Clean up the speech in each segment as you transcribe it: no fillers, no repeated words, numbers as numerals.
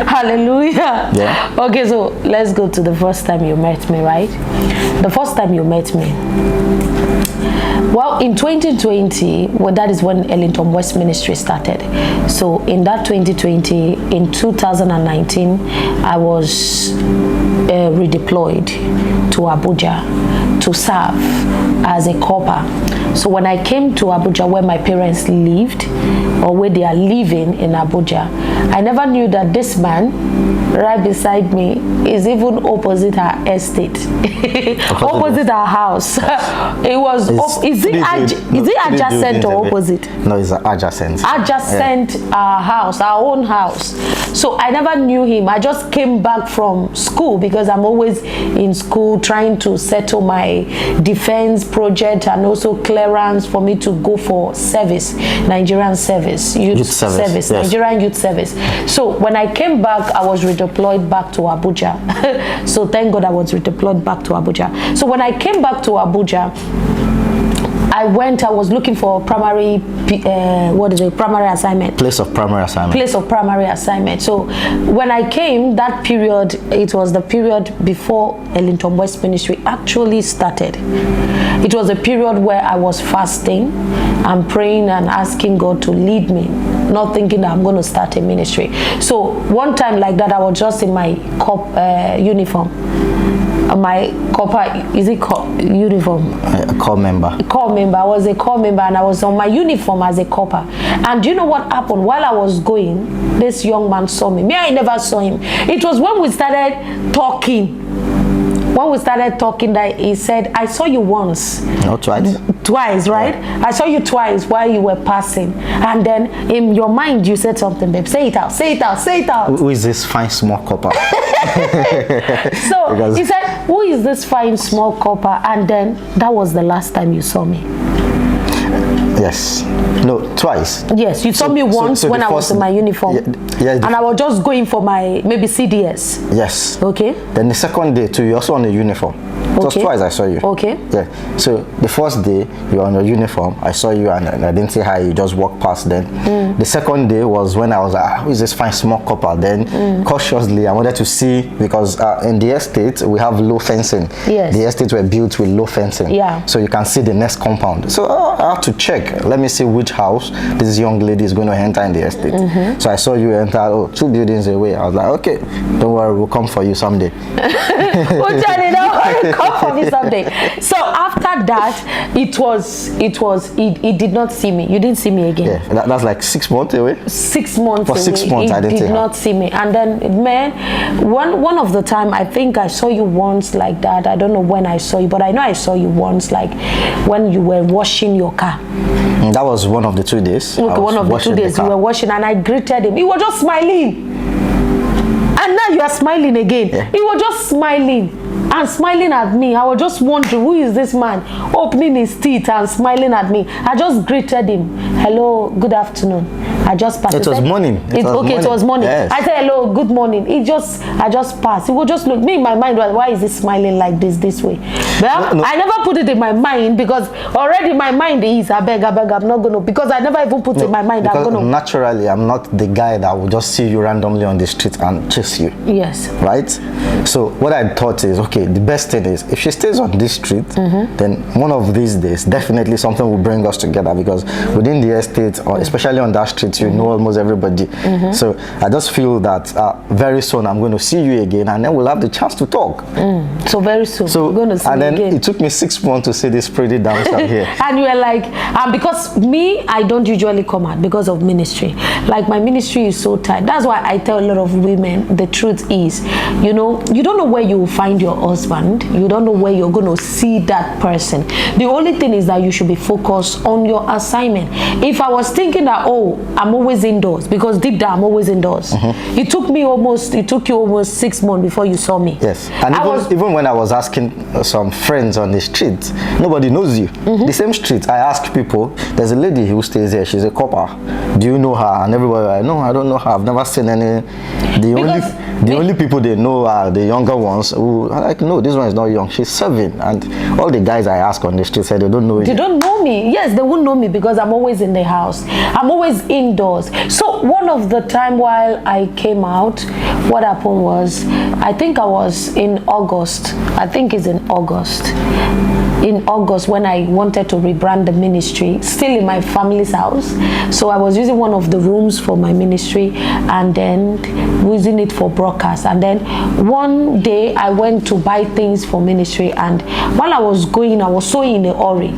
Hallelujah. Yeah. Okay, so let's go to the first time you met me, right? The first time you met me. Well, in 2020, well, that is when Ellington West Ministry started. So in that 2020, in 2019, I was redeployed to Abuja to serve as a corper. So when I came to Abuja, where my parents lived, or where they are living in Abuja, I never knew that this man right beside me is even opposite our estate, opposite our house. It was, is it adjacent or opposite? No, it's adjacent. Adjacent our house, our own house. So I never knew him. I just came back from school because I'm always in school trying to settle my defense project and also clearance for me to go for service, Nigerian service, youth service, yes. Nigerian youth service. So when I came back, I was redeployed back to Abuja. So thank God I was redeployed back to Abuja. So when I came back to Abuja, I was looking for primary, primary assignment. Place of primary assignment. Place of primary assignment. So when I came, that period, it was the period before Ellington West Ministry actually started. It was a period where I was fasting and praying and asking God to lead me, not thinking that I'm going to start a ministry. So one time like that, I was just in my uniform. My corps, is it uniform? Corps member. Corps member. I was a corps member and I was on my uniform as a corper. And do you know what happened? While I was going, this young man saw me. I never saw him. It was when we started talking. When we started talking, that he said, I saw you once. No, twice. Twice, right? Yeah. I saw you twice while you were passing. And then in your mind, you said something, babe. Say it out, say it out, say it out. Who is this fine small copper? So he said, who is this fine small copper? And then that was the last time you saw me. Yes. No, twice. Yes, you saw me once when I was in my uniform. Yeah, and I was just going for my maybe CDS. Yes. Okay. Then the second day too, you're also on a uniform. It was twice I saw you. Okay. Yeah. So the first day you were on your uniform, I saw you and I didn't say hi, you just walked past then. The second day was when I was like, who is this fine small couple? Then cautiously I wanted to see, because in the estate we have low fencing. Yes. The estates were built with low fencing. Yeah. So you can see the next compound. So I have to check. Let me see which house this young lady is going to enter in the estate. So I saw you enter 2 buildings away. I was like, okay, don't worry, we'll come for you someday. Come for me someday. So after that, he did not see me. You didn't see me again. Yeah, that's like 6 months away. 6 months. For 6 months, I did not see me. And then, man, one of the time, I think I saw you once like that. I don't know when I saw you, but I know I saw you once, like when you were washing your car. That was one of the 2 days. Okay, one of the 2 days you were washing, and I greeted him. He was just smiling. And now you are smiling again. Yeah. He was just smiling and smiling at me. I was just wondering, who is this man opening his teeth and smiling at me? I just greeted him. Hello, good afternoon. I just passed. It was morning. It was morning. Yes. I said, hello, good morning. I just passed. He would just look. Me in my mind was, why is he smiling like this way? But no. I never put it in my mind, because already my mind is, I beg, I'm not going to, because I never even put in my mind, I'm going to. Naturally, I'm not the guy that will just see you randomly on the street and chase you. Yes. Right? So what I thought is, okay, the best thing is, if she stays on this street, then one of these days, definitely something will bring us together, because within the estate, or especially on that street, you know almost everybody. So I just feel that very soon I'm going to see you again, and then we'll have the chance to talk. So very soon, so we're going to see and then again. It took me 6 months to see this pretty dancer here. And you were like, because me, I don't usually come out because of ministry. Like, my ministry is so tight. That's why I tell a lot of women, the truth is, you know, you don't know where you will find your husband. You don't know where you're going to see that person. The only thing is that you should be focused on your assignment. If I was thinking that, oh, I'm always indoors, because deep down I'm always indoors. It took you almost 6 months before you saw me. Yes. And even when I was asking some friends on the street, nobody knows you. The same street, I ask people, there's a lady who stays here, she's a copper. Do you know her? And everybody, like, no, I don't know her. I've never seen any. The only people they know are the younger ones who are like, no, this one is not young, she's 7. And all the guys I ask on the street said they don't know you. They don't know me. Yes, they won't know me because I'm always in the house. I'm always indoors. doors. So one of the time while I came out, what happened was, I think I was in August. I think it's in August. In August, when I wanted to rebrand the ministry, still in my family's house. So I was using one of the rooms for my ministry and then using it for broadcast. And then one day I went to buy things for ministry, and while I was going, I was so in a hurry.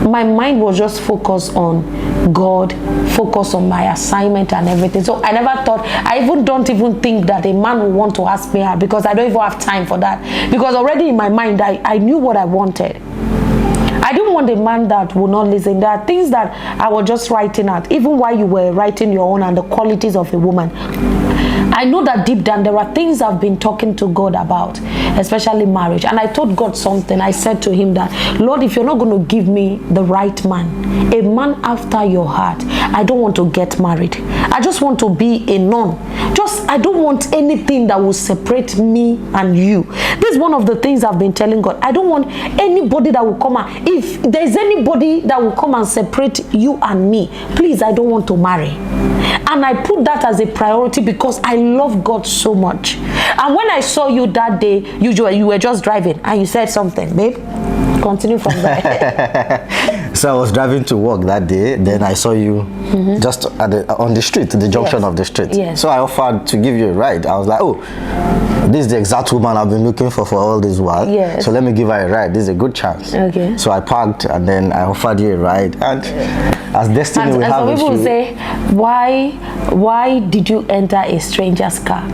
My mind was just focused on God, focused on my assignment and everything. So I never thought, I don't even think that a man would want to ask me out, because I don't even have time for that. Because already in my mind, I knew what I wanted. I didn't want a man that would not listen. There are things that I was just writing out, even while you were writing your own, and the qualities of a woman. I know that deep down there are things I've been talking to God about, especially marriage. And I told God something. I said to him that, Lord, if you're not going to give me the right man, a man after your heart, I don't want to get married. I just want to be a nun. I don't want anything that will separate me and you. This is one of the things I've been telling God. I don't want anybody that will come and, if there's anybody that will come and separate you and me, please, I don't want to marry. And I put that as a priority because I love God so much. And when I saw you that day, you were just driving and you said something, babe. Continue from there. So I was driving to work that day. Then I saw you just on the street, the junction of the street. Yes. So I offered to give you a ride. I was like, oh, this is the exact woman I've been looking for all this while. Yes. So let me give her a ride. This is a good chance. Okay. So I parked and then I offered you a ride. And as destiny will have it, some people say, why did you enter a stranger's car?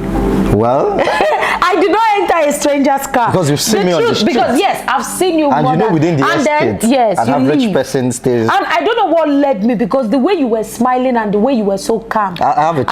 Well, I did not enter a stranger's car. Because you've seen me on the street. Because yes, I've seen you. And more you know, within the estate, yes, an average person stays. And I don't know what led me, because the way you were smiling and the way you were so calm. I have a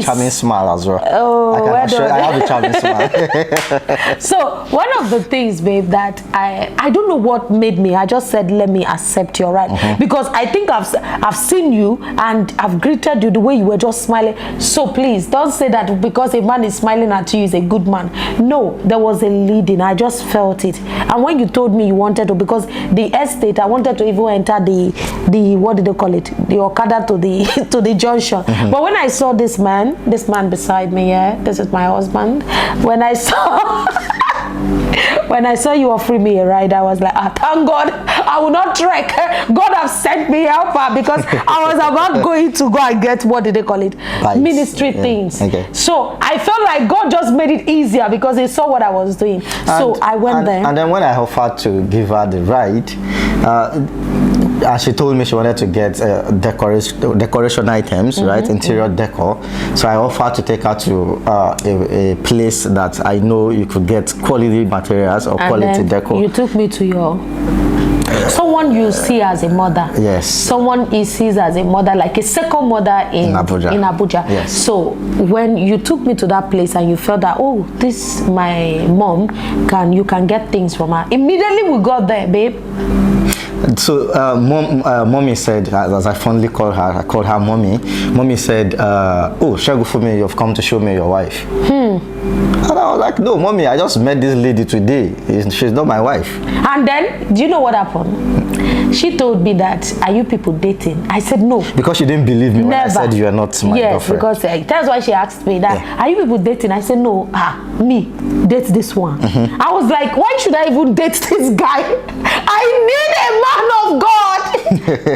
charming smile as well. Oh, I have a charming smile. So one of the things, babe, that I don't know what made me. I just said, let me accept your right, because I think I've seen you and I've greeted you the way you were just smiling. So please don't say that because a man is smiling at you is a good man. No, there was a leading. I just felt it. And when you told me you wanted to, because the estate, I wanted to even enter the what did they call it? The Okada to the to the junction. But when I saw this man beside me, this is my husband. When I saw you offering me a ride, I was like, thank God, I will not trek. God have sent me helper, because I was about going to go and get, what did they call it? Bites. Ministry things. Okay. So I felt like God just made it easier because he saw what I was doing. So I went there. And then when I offered to give her the ride, and she told me she wanted to get decoration items, right? Interior decor. So I offered to take her to a place that I know you could get quality materials or quality decor. You took me to your someone you see as a mother. Yes. Someone he sees as a mother, like a second mother in Abuja. Yes. So when you took me to that place and you felt that, oh, this my mom, you can get things from her. Immediately we got there, babe. So mommy said, as I fondly call her, I called her mommy. Mommy said, oh, Shegufumi, you've come to show me your wife. And I was like, no, mommy, I just met this lady today. She's not my wife. And then, do you know what happened? She told me that, are you people dating? I said no. Because she didn't believe me when I said you are not my girlfriend. Yes, because that's why she asked me that, are you people dating? I said no. Me, date this one. I was like, why should I even date this guy? I need a man of God.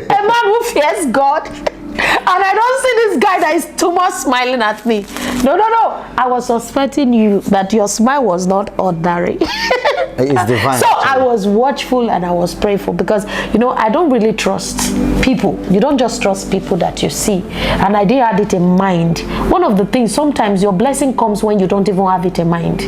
A man who fears God. And I don't see this guy that is too much smiling at me. No. I was suspecting you that your smile was not ordinary. It's divine. So I was watchful and I was prayerful, because I don't really trust people. You don't just trust people that you see. And I didn't have it in mind. One of the things, sometimes your blessing comes when you don't even have it in mind.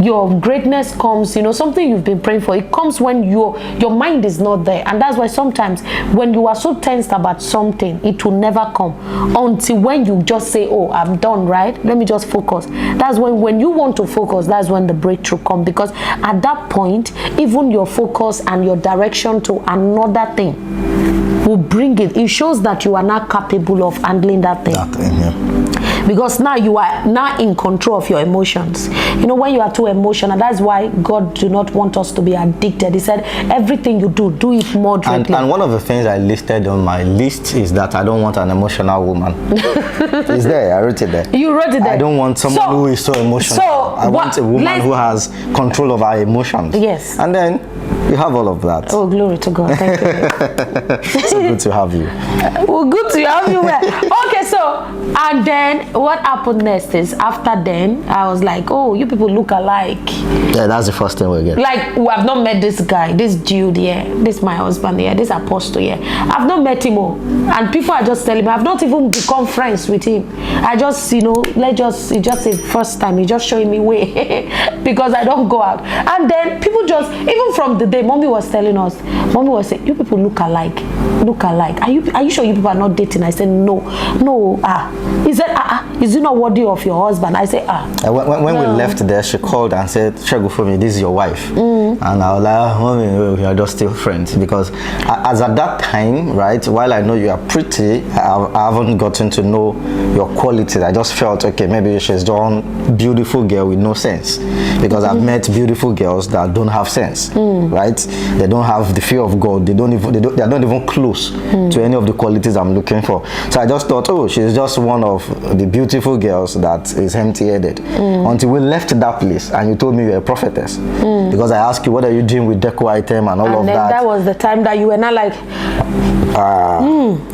Your greatness comes, something you've been praying for, it comes when your mind is not there. And that's why sometimes when you are so tensed about something, it will never come until when you just say, oh, I'm done, right? Let me just focus. That's when you want to focus, that's when the breakthrough comes, because at that point, even your focus and your direction to another thing will bring it. It shows that you are not capable of handling that thing. because now you are now in control of your emotions. You know, when you are too emotional, that's why God do not want us to be addicted. He said, everything you do it moderately. And one of the things I listed on my list is that I don't want an emotional woman. It's there, I wrote it there. You wrote it there. I don't want someone who is so emotional. So I want a woman who has control of her emotions. Yes. And then you have all of that. Oh, glory to God. Thank you. So good to have you. Well, good to have you. Okay, so, and then what happened next is, after then, I was like, oh, you people look alike. Yeah, that's the first thing we get. Like, we have not met this guy, this dude here, this my husband here, this apostle here. I've not met him all. And people are just telling me, I've not even become friends with him. I just, you know, it's just the first time, he's just showing me way because I don't go out. And then people just, even from the day, mommy was telling us, mommy was saying, you people look alike. Look alike. Are you sure you people are not dating? I said, no. He said, is it not worthy of your husband? I said, When we left there, she called and said, Shegufumi, this is your wife. And I was like, mommy, we are just still friends. Because as at that time, right, while I know you are pretty, I haven't gotten to know your qualities. I just felt, okay, maybe she's done beautiful girl with no sense. Because I've met beautiful girls that don't have sense, right? They don't have the fear of God. They're not even close to any of the qualities I'm looking for. So I just thought, oh, she's just one of the beautiful girls that is empty-headed. Until we left that place and you told me you're a prophetess. Because I asked you, what are you doing with deco item and all of that? And that was the time that you were not like,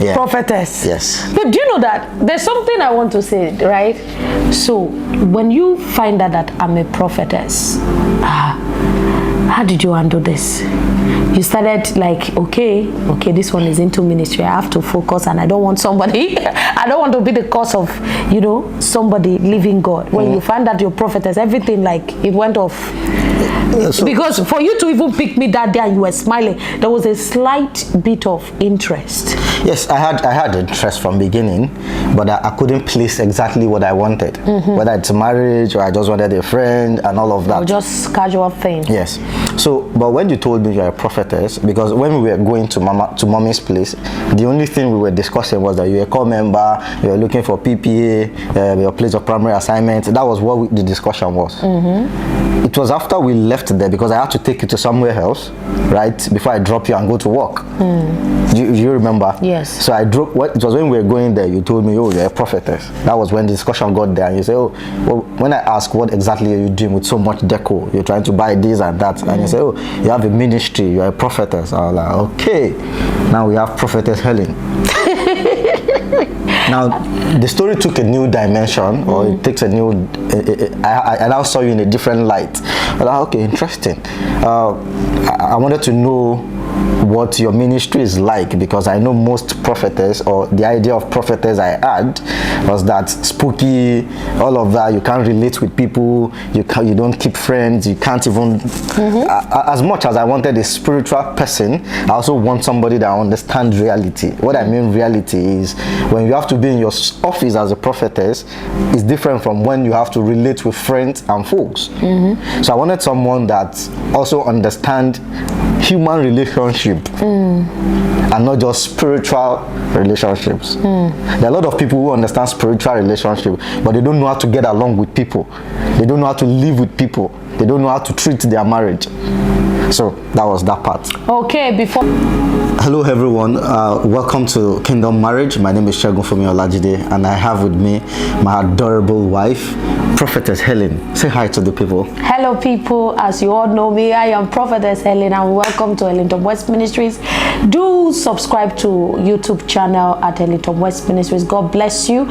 yeah. Prophetess. Yes. But do you know that there's something I want to say, right? So when you find out that I'm a prophetess, how did you handle this? You started like, okay, this one is into ministry. I have to focus, and I don't want somebody, I don't want to be the cause of, you know, somebody leaving God. When you find that you're prophetess, everything like it went off. Because for you to even pick me that day and you were smiling, there was a slight bit of interest. Yes, I had interest from beginning, but I couldn't place exactly what I wanted. Whether it's marriage or I just wanted a friend and all of that. Or just casual thing. Yes. So, but when you told me you're a prophetess, because when we were going to mommy's place, the only thing we were discussing was that you're a core member, you're looking for PPA, your place of primary assignment. That was what the discussion was. It was after we left there, because I had to take you to somewhere else, right, before I drop you and go to work. Do you remember? Yes. So I drove. It was when we were going there, you told me, oh, you're a prophetess. That was when the discussion got there, and you say, oh, well, when I asked what exactly are you doing with so much deco, you're trying to buy this and that, and you say, oh, you have a ministry, you're a prophetess. I was like, okay, now we have Prophetess Helen. Now, the story took a new dimension, or it takes a new, I now saw you in a different light. I was like, okay, interesting. I wanted to know what your ministry is like, because I know most prophetess, or the idea of prophetess I had was that spooky, all of that, you can't relate with people, you don't keep friends, you can't even, as much as I wanted a spiritual person, I also want somebody that understands reality. What I mean reality is, when you have to be in your office as a prophetess, it's different from when you have to relate with friends and folks. So I wanted someone that also understands human relationship and not just spiritual relationships. There are a lot of people who understand spiritual relationship, but they don't know how to get along with people. They don't know how to live with people. They don't know how to treat their marriage. So that was that part. Okay, before. Hello everyone, welcome to Kingdom Marriage. My name is Shegufumi Olajide, and I have with me my adorable wife, Prophetess Helen. Say hi to the people. Hello people, as you all know me, I am Prophetess Helen, and welcome to Ellington West Ministries. Do subscribe to YouTube channel at Ellington West Ministries. God bless you.